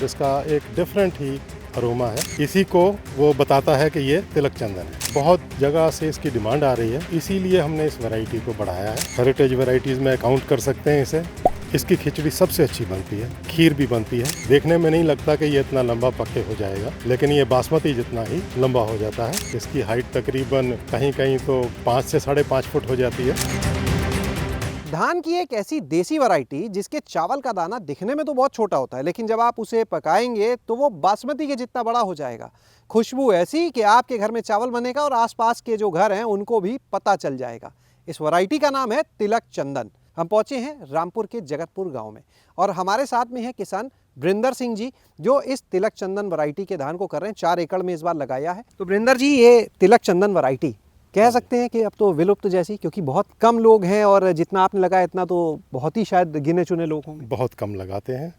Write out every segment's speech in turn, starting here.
और इसका एक डिफरेंट ही अरोमा है। इसी को वो बताता है कि ये तिलक चंदन है। बहुत जगह से इसकी डिमांड आ रही है, इसीलिए हमने इस वैरायटी को बढ़ाया है। हेरिटेज वैरायटीज़ में काउंट कर सकते हैं इसे। इसकी खिचड़ी सबसे अच्छी बनती है, खीर भी बनती है। देखने में नहीं लगता कि ये इतना लंबा पक्के हो जाएगा, लेकिन ये बासमती जितना ही लंबा हो जाता है। इसकी हाइट तकरीबन कहीं कहीं तो 5 से 5.5 फुट हो जाती है। धान की एक ऐसी देसी वैरायटी जिसके चावल का दाना दिखने में तो बहुत छोटा होता है, लेकिन जब आप उसे पकाएंगे तो वो बासमती के जितना बड़ा हो जाएगा। खुशबू ऐसी कि आपके घर में चावल बनेगा और आसपास के जो घर हैं उनको भी पता चल जाएगा। इस वैरायटी का नाम है तिलक चंदन। हम पहुंचे हैं रामपुर के जगतपुर गांव में और हमारे साथ में है किसान वृंदर सिंह जी, जो इस तिलक चंदन वैरायटी के धान को कर रहे हैं। 4 एकड़ में इस बार लगाया है। तो वृंदर जी, ये तिलक चंदन वैरायटी कह सकते हैं कि अब तो विलुप्त जैसी, क्योंकि बहुत कम लोग हैं और जितना आपने लगाया इतना तो बहुत ही शायद गिने चुने लोग होंगे। बहुत कम लगाते हैं।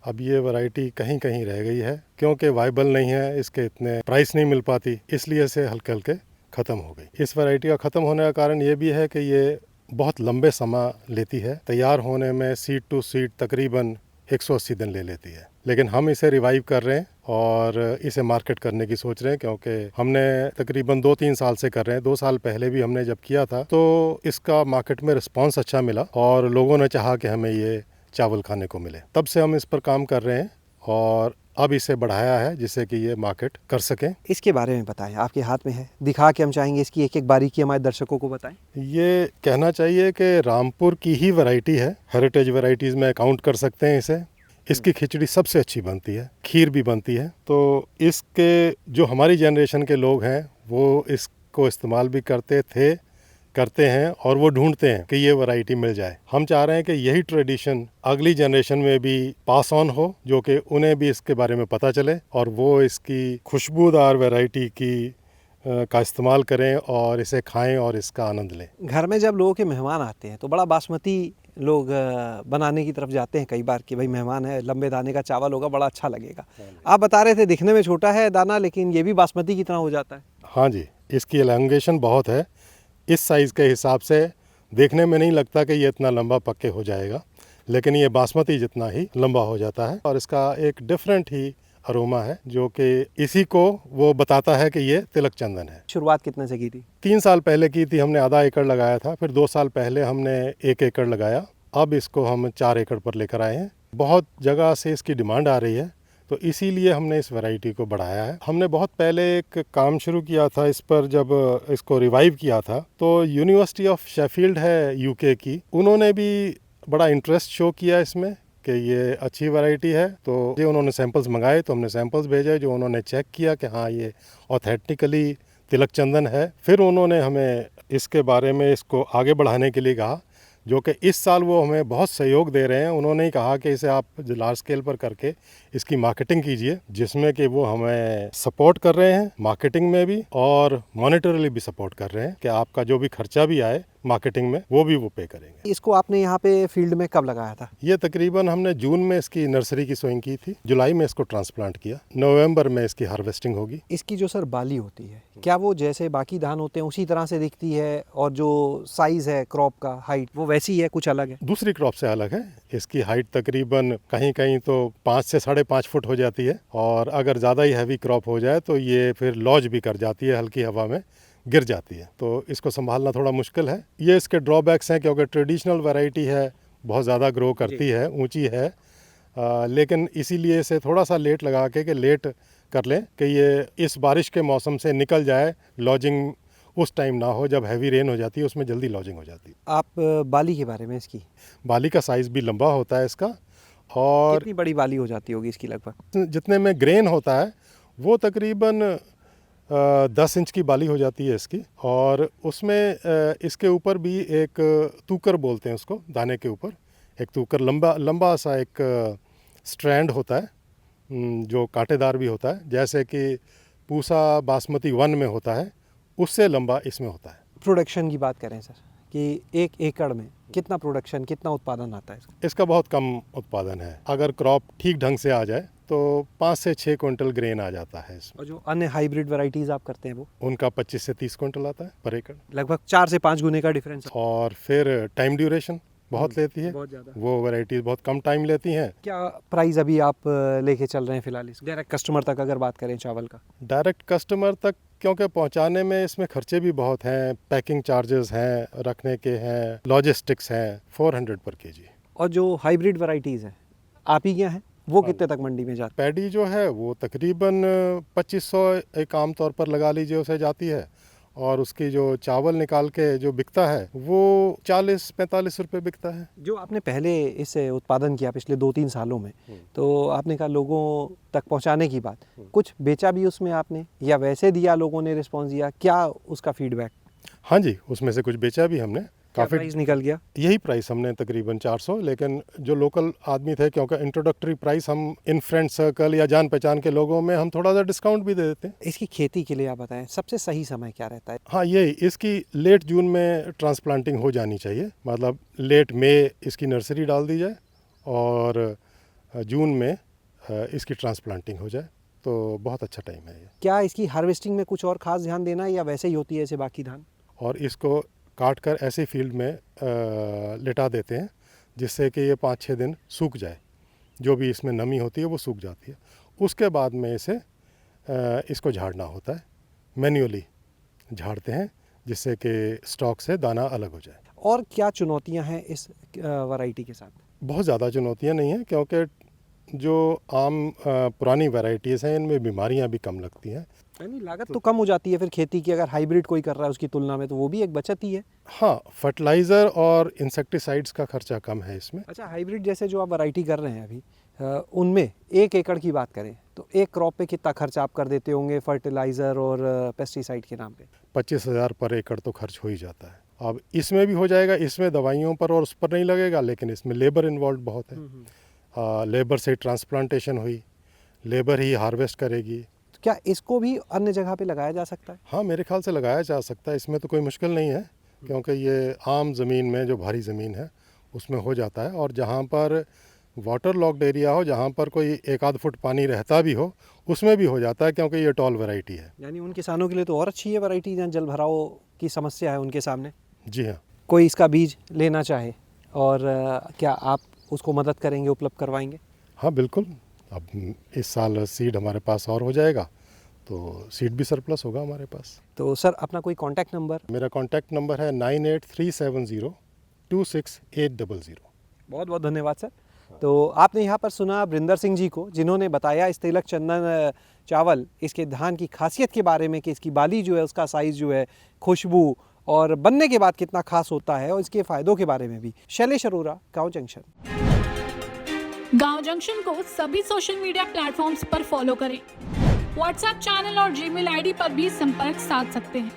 अब ये वैरायटी कहीं कहीं रह गई है, क्योंकि वाइबल नहीं है, इसके इतने प्राइस नहीं मिल पाती, इसलिए से हल्के हल्के ख़त्म हो गई। इस वैरायटी का ख़त्म होने का कारण ये भी है कि ये बहुत लंबे समय लेती है। तैयार होने में सीड टू सीड तकरीबन 180 दिन ले लेती है। लेकिन हम इसे रिवाइव कर रहे हैं और इसे मार्केट करने की सोच रहे हैं, क्योंकि हमने तकरीबन 2-3 साल से कर रहे हैं। 2 साल पहले भी हमने जब किया था तो इसका मार्केट में रिस्पांस अच्छा मिला और लोगों ने चाहा कि हमें ये चावल खाने को मिले। तब से हम इस पर काम कर रहे हैं और अब इसे बढ़ाया है जिससे कि ये मार्केट कर सकें। इसके बारे में बताएं, आपके हाथ में है, दिखा के हम चाहेंगे इसकी एक एक बारीकी हमारे दर्शकों को बताएं। ये कहना चाहिए कि रामपुर की ही वैरायटी है। हेरिटेज वैरायटीज़ में काउंट कर सकते हैं इसे। इसकी खिचड़ी सबसे अच्छी बनती है, खीर भी बनती है। तो इसके जो हमारी जनरेशन के लोग हैं वो इसको इस्तेमाल भी करते हैं और वो ढूंढते हैं कि ये वैरायटी मिल जाए। हम चाह रहे हैं कि यही ट्रेडिशन अगली जनरेशन में भी पास ऑन हो, जो कि उन्हें भी इसके बारे में पता चले और वो इसकी खुशबूदार वैरायटी का इस्तेमाल करें और इसे खाएं और इसका आनंद लें। घर में जब लोगों के मेहमान आते हैं तो बड़ा बासमती लोग बनाने की तरफ जाते हैं कई बार कि भाई मेहमान है, लंबे दाने का चावल होगा, बड़ा अच्छा लगेगा। आप बता रहे थे दिखने में छोटा है दाना, लेकिन ये भी बासमती की तरह हो जाता है। हाँ जी, इसकी एलॉन्गेशन बहुत है। इस साइज़ के हिसाब से देखने में नहीं लगता कि ये इतना लंबा पक्के हो जाएगा, लेकिन ये बासमती जितना ही लंबा हो जाता है और इसका एक डिफरेंट ही अरोमा है, जो कि इसी को वो बताता है कि ये तिलक चंदन है। शुरुआत कितने से की थी? 3 साल पहले की थी, हमने आधा एकड़ लगाया था। फिर 2 साल पहले हमने 1 एकड़ लगाया। अब इसको हम 4 एकड़ पर लेकर आए हैं। बहुत जगह से इसकी डिमांड आ रही है, तो इसीलिए हमने इस वैरायटी को बढ़ाया है। हमने बहुत पहले एक काम शुरू किया था इस पर, जब इसको रिवाइव किया था तो यूनिवर्सिटी ऑफ शेफील्ड है यूके की, उन्होंने भी बड़ा इंटरेस्ट शो किया इसमें कि ये अच्छी वैरायटी है। तो ये उन्होंने सैंपल्स मंगाए, तो हमने सैंपल्स भेजे, जो उन्होंने चेक किया कि हाँ ये ऑथेंटिकली तिलक चंदन है। फिर उन्होंने हमें इसके बारे में इसको आगे बढ़ाने के लिए कहा, जो कि इस साल वो हमें बहुत सहयोग दे रहे हैं। उन्होंने ही कहा कि इसे आप लार्ज स्केल पर करके इसकी मार्केटिंग कीजिए, जिसमें कि वो हमें सपोर्ट कर रहे हैं मार्केटिंग में भी और मॉनेटरली भी सपोर्ट कर रहे हैं कि आपका जो भी खर्चा भी आए मार्केटिंग में वो भी वो पे करेंगे। इसको आपने यहाँ पे फील्ड में कब लगाया था? ये तकरीबन हमने जून में इसकी नर्सरी की सोइंग की थी, जुलाई में इसको ट्रांसप्लांट किया, नवंबर में इसकी हार्वेस्टिंग होगी। इसकी जो सर बाली होती है, क्या वो जैसे बाकी धान होते हैं उसी तरह से दिखती है, और जो साइज है क्रॉप का, हाइट, वो वैसी है, कुछ अलग है? दूसरी क्रॉप से अलग है। इसकी हाइट तकरीबन कहीं कहीं तो 5 से 5.5 फुट हो जाती है और अगर ज़्यादा ही हैवी क्रॉप हो जाए तो ये फिर लॉज भी कर जाती है, हल्की हवा में गिर जाती है। तो इसको संभालना थोड़ा मुश्किल है। ये इसके ड्रॉबैक्स हैं, क्योंकि ट्रेडिशनल वैरायटी है, बहुत ज़्यादा ग्रो करती है, ऊंची है, लेकिन इसीलिए इसे थोड़ा सा लेट लगा के लेट कर लें कि ये इस बारिश के मौसम से निकल जाए। लॉजिंग उस टाइम ना हो जब हैवी रेन हो जाती है, उसमें जल्दी लॉजिंग हो जाती है। आप बाली के बारे में, इसकी बाली का साइज़ भी लंबा होता है इसका, और कितनी बड़ी बाली हो जाती होगी इसकी? लगभग जितने में ग्रेन होता है वो तकरीबन 10 इंच की बाली हो जाती है इसकी। और उसमें इसके ऊपर भी एक तूकर बोलते हैं उसको, दाने के ऊपर एक तूकर, लंबा सा एक स्ट्रैंड होता है, जो कांटेदार भी होता है, जैसे कि पूसा बासमती 1 में होता है, उससे लंबा इसमें होता है। प्रोडक्शन की बात करें सर कि 1 एकड़ में कितना प्रोडक्शन, कितना उत्पादन आता है इसका? इसका बहुत कम उत्पादन है। अगर क्रॉप ठीक ढंग से आ जाए तो 5 से 6 क्विंटल ग्रेन आ जाता है इसमें। और जो अन्य हाइब्रिड वैरायटीज आप करते हैं वो? उनका 25 से 30 क्विंटल आता है पर एकड़। लगभग 4 से 5 गुने का डिफरेंस। और फिर टाइम ड्यूरेशन बहुत लेती है। बहुत ज़्यादा। वो वैरायटीज़ बहुत कम टाइम लेती हैं। क्या प्राइस अभी आप लेके चल रहे हैं फिलहाल इस डायरेक्ट कस्टमर तक अगर बात करें चावल का? डायरेक्ट कस्टमर तक क्योंकि पहुंचाने में इसमें खर्चे भी बहुत हैं, पैकिंग चार्जेस हैं, रखने के हैं, लॉजिस्टिक्स हैं, 400 पर केजी। और जो हाइब्रिड वैरायटीज़ हैं आप ही क्या हैं वो कितने तक मंडी में जाते पैडी जो है वो तकरीबन 2500 एक आम तौर पर लगा लीजिए उसे जाती है, और उसकी जो चावल निकाल के जो बिकता है वो 40-45 रुपये बिकता है। हैं? जो आपने पहले इसे उत्पादन किया पिछले 2-3 सालों में, तो आपने कहा लोगों तक पहुंचाने की बात, कुछ बेचा भी उसमें आपने या वैसे दिया, लोगों ने रिस्पॉन्स दिया, क्या उसका फीडबैक? हाँ जी, उसमें से कुछ बेचा भी हमने। क्या काफ़ी प्राइस निकल गया? यही प्राइस हमने तकरीबन 400, लेकिन जो लोकल आदमी थे, क्योंकि इंट्रोडक्टरी प्राइस हम इन फ्रेंड सर्कल या जान पहचान के लोगों में हम थोड़ा सा डिस्काउंट भी दे देते हैं। इसकी खेती के लिए आप बताएं सबसे सही समय क्या रहता है? हाँ, यही इसकी लेट जून में ट्रांसप्लांटिंग हो जानी चाहिए, मतलब लेट मई इसकी नर्सरी डाल दी जाए और जून में इसकी ट्रांसप्लांटिंग हो जाए, तो बहुत अच्छा टाइम है ये। क्या इसकी हार्वेस्टिंग में कुछ और खास ध्यान देना है या वैसे ही होती है ऐसे बाकी धान? और इसको काट कर ऐसे फील्ड में लिटा देते हैं जिससे कि ये 5-6 दिन सूख जाए, जो भी इसमें नमी होती है वो सूख जाती है। उसके बाद में इसे इसको झाड़ना होता है, मैन्युअली झाड़ते हैं जिससे कि स्टॉक से दाना अलग हो जाए। और क्या चुनौतियां हैं इस वैरायटी के साथ? बहुत ज़्यादा चुनौतियां नहीं हैं, क्योंकि जो आम पुरानी वैरायटीज़ हैं इनमें बीमारियां भी कम लगती हैं। यानी लागत तो कम हो जाती है फिर खेती की, अगर हाइब्रिड कोई कर रहा है उसकी तुलना में, तो वो भी एक बचत ही है। हाँ, फर्टिलाइज़र और इंसेक्टिसाइड्स का खर्चा कम है इसमें। अच्छा, हाइब्रिड जैसे जो आप वैरायटी कर रहे हैं अभी, उनमें 1 एकड़ की बात करें तो एक क्रॉप पे कितना खर्च आप कर देते होंगे फर्टिलाइज़र और पेस्टिसाइड के नाम पे? 25,000 पर एकड़ तो खर्च हो ही जाता है। अब इसमें भी हो जाएगा, इसमें दवाइयों पर और उस पर नहीं लगेगा, लेकिन इसमें लेबर इन्वॉल्व बहुत है। लेबर से ट्रांसप्लांटेशन हुई, लेबर ही हार्वेस्ट करेगी। तो क्या इसको भी अन्य जगह पे लगाया जा सकता है? हाँ, मेरे ख्याल से लगाया जा सकता है, इसमें तो कोई मुश्किल नहीं है, क्योंकि ये आम ज़मीन में जो भारी ज़मीन है उसमें हो जाता है, और जहाँ पर वाटर लॉक्ड एरिया हो, जहाँ पर कोई 1-आध फुट पानी रहता भी हो, उसमें भी हो जाता है, क्योंकि ये टॉल वैरायटी है। यानी उन किसानों के लिए तो और अच्छी है वैरायटी जहाँ जल भराव की समस्या है उनके सामने। जी हाँ। कोई इसका बीज लेना चाहे और क्या आप उसको मदद करेंगे, उपलब्ध करवाएंगे? हाँ बिल्कुल, अब इस साल सीड हमारे पास और हो जाएगा तो सीड भी सरप्लस होगा हमारे पास। तो सर अपना कोई कांटेक्ट नंबर? मेरा कांटेक्ट नंबर है 9837026800। बहुत बहुत धन्यवाद सर। तो आपने यहाँ पर सुना बरिंदर सिंह जी को, जिन्होंने बताया इस तिलक चंदन चावल, इसके धान की खासियत के बारे में कि इसकी बाली जो है उसका साइज़ जो है, खुशबू और बनने के बाद कितना खास होता है, और इसके फ़ायदों के बारे में भी। शैलेश अरोरा, गाँव जंक्शन। गांव जंक्शन को सभी सोशल मीडिया प्लेटफॉर्म्स पर फॉलो करें। व्हाट्सएप चैनल और जीमेल आईडी पर भी संपर्क साध सकते हैं।